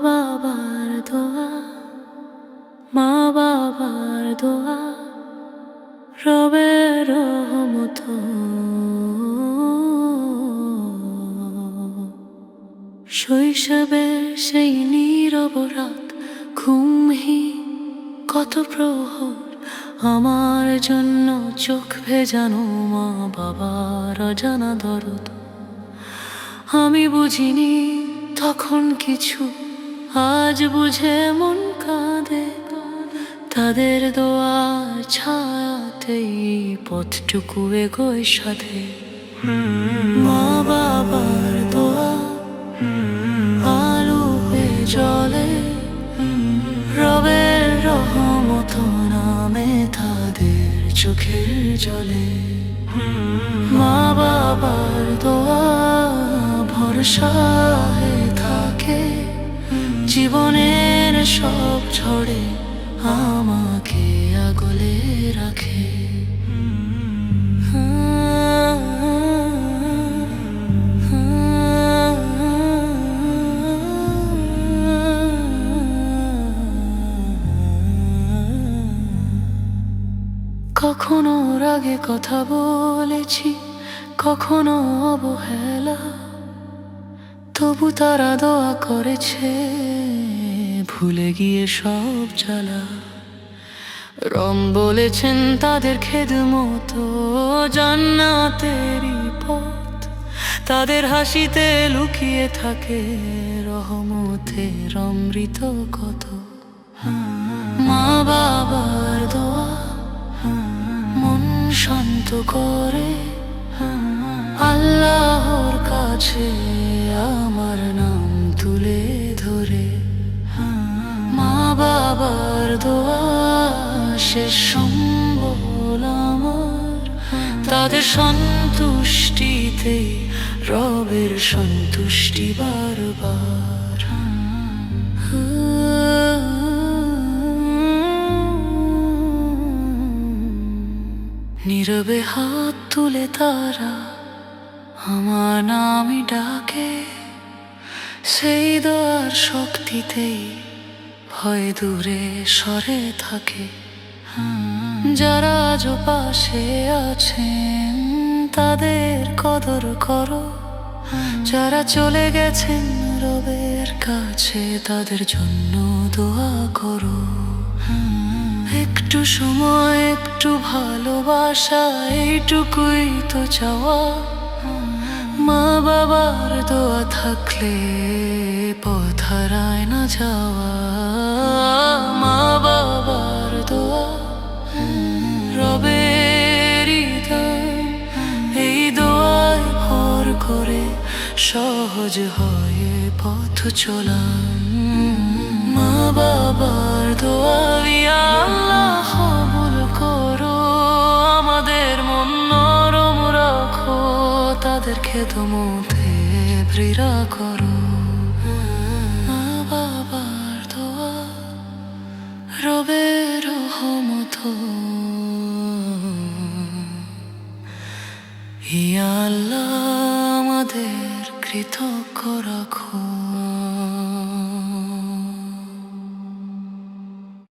বাবার দোয়া, মা বাবার দোয়া, রবের রহমত। শৈশবের সেই নীরব রাত, ঘুমহীন কত প্রহর, আমার জন্য চোখ ভেজানো মা বাবার অজানা দরদ। আমি বুঝিনি তখন কিছু, আজ বুঝে মন কাঁদে। তাদের দোয়ার ছায়াতেই পথটুকু এগোয় সাথে। মা বাবার দোয়া আলো হয়ে জ্বলে, রবের রহমত নামে তাদের চোখের জলে। মা বাবার দোয়া ভরসা হয়ে থাকে, জীবনের সব ঝড়ে আমাকে আগলে রাখে। কখনো রাগে কথা বলেছি, কখনো অবহেলা, তবু তারা দোয়া করেছে ভুলে গিয়ে সব জ্বালা। রব বলেছেন তাদের খেদমত জান্নাতেরই পথ, তাদের হাসিতে লুকিয়ে থাকে রহমতের অমৃত কত। মা বাবার দোয়া মন শান্ত করে, আল্লাহর কাছে আমার নাম তুলে ধরে। মা বাবার দোয়া শেষ সম্বল আমার, তাদের সন্তুষ্টিতে রবের সন্তুষ্টি বারবার। নীরবে হাত তুলে তারা আমার নামই ডাকে, সেই দোয়ার শক্তিতেই ভয় দূরে সরে থাকে। যারা আজও পাশে আছেন তাদের কদর করো, যারা চলে গেছেন রবের কাছে তাদের জন্য দোয়া করো। একটু সময়, একটু ভালোবাসা, এইটুকুই তো চাওয়া। মা বাবার দোয়া থাকলে পথ হারায় না যাওয়া। মা বাবার দোয়া রবেরই দান, এই দোয়ায় ভর করে সহজ হয় পথ চলা। মা বাবার দোয়া আল্লাহ কবুল করো, আমাদের মন নরম রাখো, তাদের খেদমতে বৃথা করো।